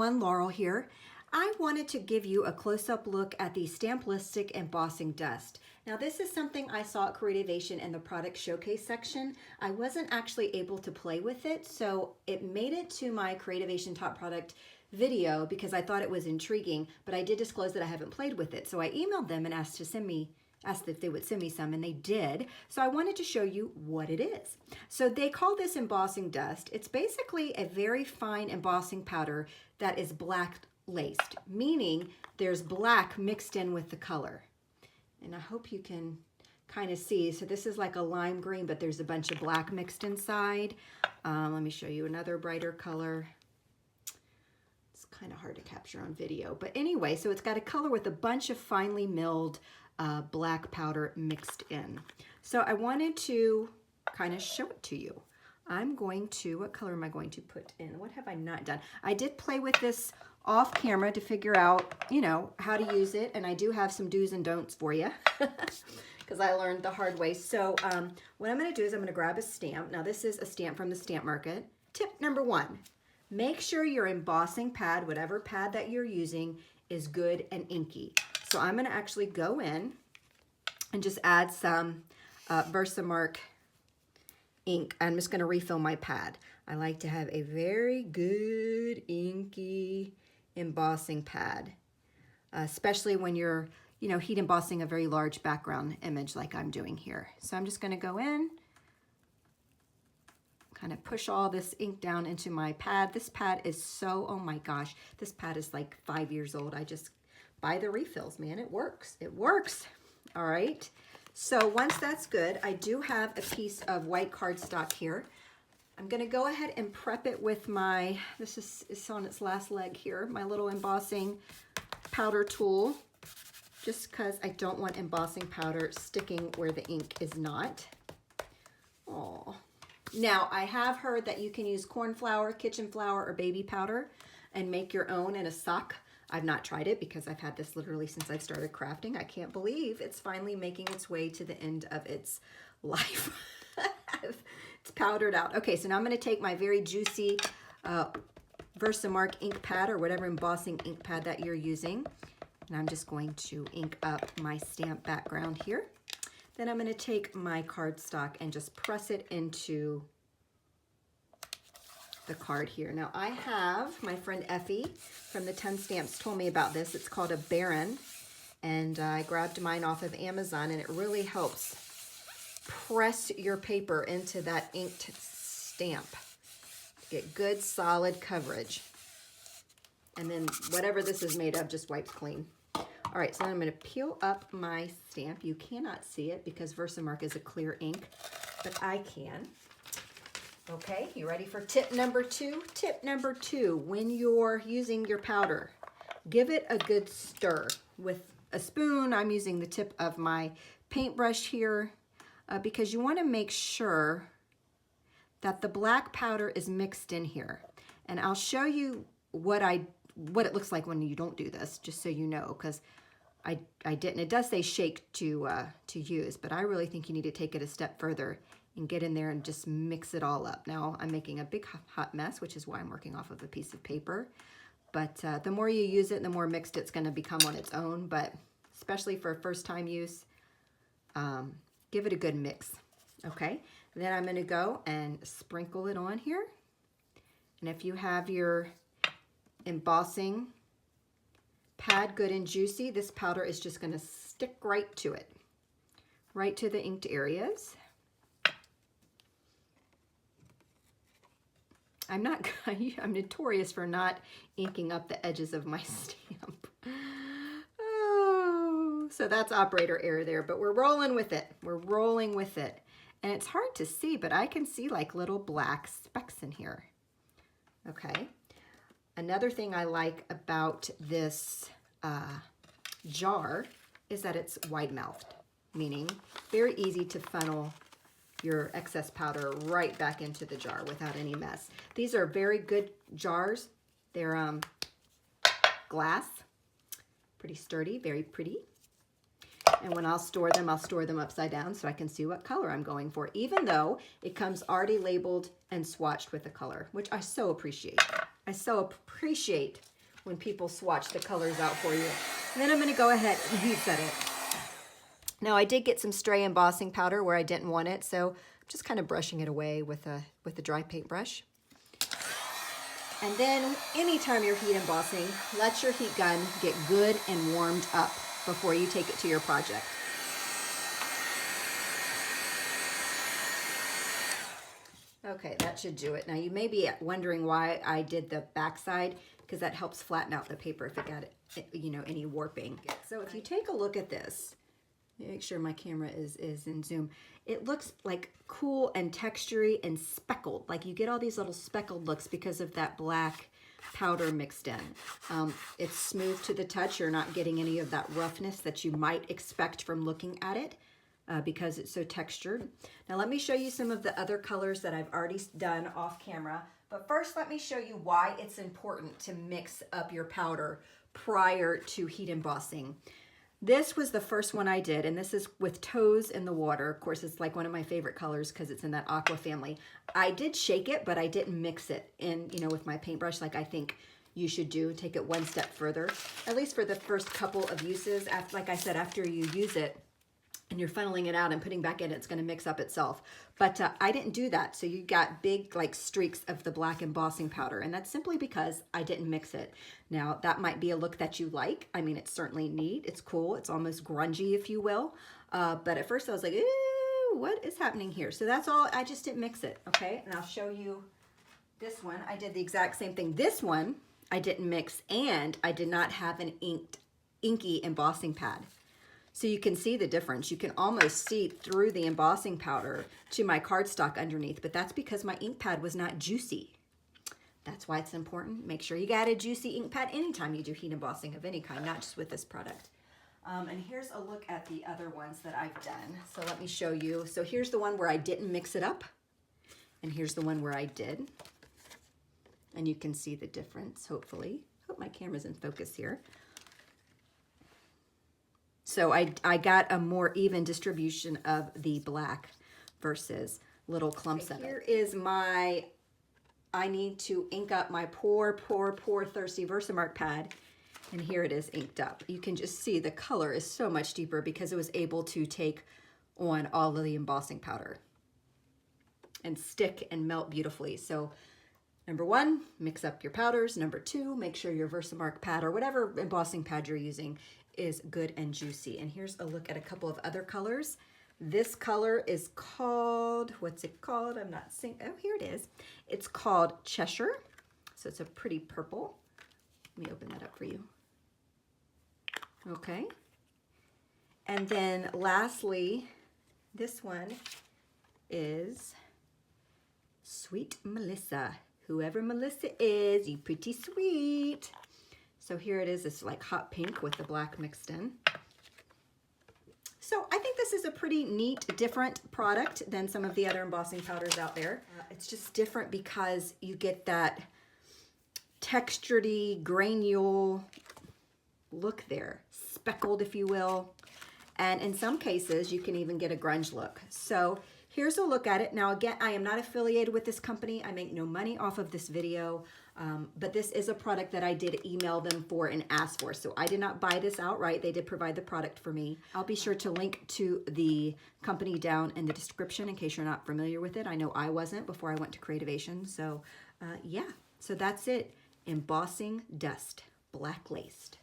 everyone, Laurel here. I wanted to give you a close-up look at the Stamp-listic Embossing Dust. Now this is something I saw at Creativation in the product showcase section. I wasn't actually able to play with it, so it made it to my Creativation Top Product video because I thought it was intriguing, but I did disclose that I haven't played with it. So I emailed them and asked if they would send me some, and they did. So I wanted to show you what it is. So they call this embossing dust. It's basically a very fine embossing powder that is black laced, meaning there's black mixed in with the color. And I hope you can kind of see. So this is like a lime green, but there's a bunch of black mixed inside. Let me show you another brighter color. It's kind of hard to capture on video, but anyway, so it's got a color with a bunch of finely milled black powder mixed in. So I wanted to kind of show it to you. What color am I going to put in? What have I not done? I did play with this off camera to figure out, you know, how to use it. And I do have some do's and don'ts for you because I learned the hard way. So what I'm going to do is I'm going to grab a stamp. Now this is a stamp from the Stamp Market. Tip number 1, make sure your embossing pad, whatever pad that you're using, is good and inky. So I'm going to actually go in and just add some Versamark ink. I'm just going to refill my pad. I like to have a very good inky embossing pad, especially when you're, you know, heat embossing a very large background image like I'm doing here. So I'm just going to go in, kind of push all this ink down into my pad. This pad is so, oh my gosh, this pad is like 5 years old. I just buy the refills, man. It works. It works. All right. So once that's good, I do have a piece of white cardstock here. I'm going to go ahead and prep it with my, this is on its last leg here, my little embossing powder tool, just because I don't want embossing powder sticking where the ink is not. Oh. Now, I have heard that you can use corn flour, kitchen flour, or baby powder and make your own in a sock. I've not tried it because I've had this literally since I started crafting. I can't believe it's finally making its way to the end of its life. It's powdered out. Okay, so now I'm going to take my very juicy Versamark ink pad or whatever embossing ink pad that you're using. And I'm just going to ink up my stamp background here. Then I'm going to take my cardstock and just press it into the card here. Now I have, my friend Effie from the 10 Stamps told me about this. It's called a Baron, and I grabbed mine off of Amazon, and it really helps press your paper into that inked stamp to get good solid coverage. And then whatever this is made of just wipes clean. All right, so then I'm going to peel up my stamp. You cannot see it because Versamark is a clear ink, but I can. Okay, you ready for tip number 2? Tip number 2, when you're using your powder, give it a good stir. With a spoon, I'm using the tip of my paintbrush here because you want to make sure that the black powder is mixed in here. And I'll show you what it looks like when you don't do this, just so you know, because I didn't. It does say shake to use, but I really think you need to take it a step further and get in there and just mix it all up. Now I'm making a big hot mess, which is why I'm working off of a piece of paper. But the more you use it, the more mixed it's gonna become on its own. But especially for first time use, give it a good mix, okay? Then I'm gonna go and sprinkle it on here. And if you have your embossing pad good and juicy, this powder is just gonna stick right to it, right to the inked areas. I'm notorious for not inking up the edges of my stamp. Oh, so that's operator error there, but we're rolling with it. We're rolling with it. And it's hard to see, but I can see like little black specks in here. Okay. Another thing I like about this jar is that it's wide-mouthed, meaning very easy to funnel your excess powder right back into the jar without any mess. These are very good jars. They're glass, pretty sturdy, very pretty. And when I'll store them upside down so I can see what color I'm going for, even though it comes already labeled and swatched with a color, which I so appreciate. I so appreciate when people swatch the colors out for you. And then I'm going to go ahead and heat set it. Now I did get some stray embossing powder where I didn't want it, so I'm just kind of brushing it away with a dry paintbrush. And then anytime you're heat embossing, let your heat gun get good and warmed up before you take it to your project. Okay, that should do it. Now you may be wondering why I did the backside, because that helps flatten out the paper if it got, you know, any warping. So if you take a look at this, make sure my camera is in zoom. It looks like cool and textury and speckled. Like you get all these little speckled looks because of that black powder mixed in. It's smooth to the touch. You're not getting any of that roughness that you might expect from looking at it because it's so textured. Now let me show you some of the other colors that I've already done off camera. But first let me show you why it's important to mix up your powder prior to heat embossing. This was the first one I did, and this is with toes in the water. Of course, it's like one of my favorite colors because it's in that aqua family. I did shake it, but I didn't mix it in, you know, with my paintbrush like I think you should do. Take it one step further, at least for the first couple of uses. After, like I said, after you use it and you're funneling it out and putting back in, it's going to mix up itself. But I didn't do that, so you got big like streaks of the black embossing powder, and that's simply because I didn't mix it. Now that might be a look that you like. I mean, it's certainly neat, it's cool, it's almost grungy if you will, but at first I was like, ew, what is happening here? So that's all, I just didn't mix it. Okay, and I'll show you this one. I did the exact same thing. This one I didn't mix, and I did not have an inky embossing pad. So you can see the difference. You can almost see through the embossing powder to my cardstock underneath, but that's because my ink pad was not juicy. That's why it's important. Make sure you got a juicy ink pad anytime you do heat embossing of any kind, not just with this product. And here's a look at the other ones that I've done. So let me show you. So here's the one where I didn't mix it up, and here's the one where I did. And you can see the difference, hopefully. Hope my camera's in focus here. So I got a more even distribution of the black versus little clumps of it. Here is my, I need to ink up my poor thirsty Versamark pad. And here it is inked up. You can just see the color is so much deeper because it was able to take on all of the embossing powder and stick and melt beautifully. So number one, mix up your powders. Number two, make sure your Versamark pad or whatever embossing pad you're using is good and juicy. And here's a look at a couple of other colors. This color is called, what's it called? I'm not seeing, oh, here it is. It's called Cheshire. So it's a pretty purple. Let me open that up for you. Okay. And then lastly, this one is Sweet Melissa. Whoever Melissa is, you pretty sweet. So here it is, it's like hot pink with the black mixed in. So I think this is a pretty neat, different product than some of the other embossing powders out there. It's just different because you get that textured-y, granule look there, speckled if you will. And in some cases, you can even get a grunge look. So here's a look at it. Now again, I am not affiliated with this company. I make no money off of this video. But this is a product that I did email them for and ask for. So I did not buy this outright. They did provide the product for me. I'll be sure to link to the company down in the description in case you're not familiar with it. I know I wasn't before I went to Creativation. So yeah, so that's it. Embossing Dust, black laced.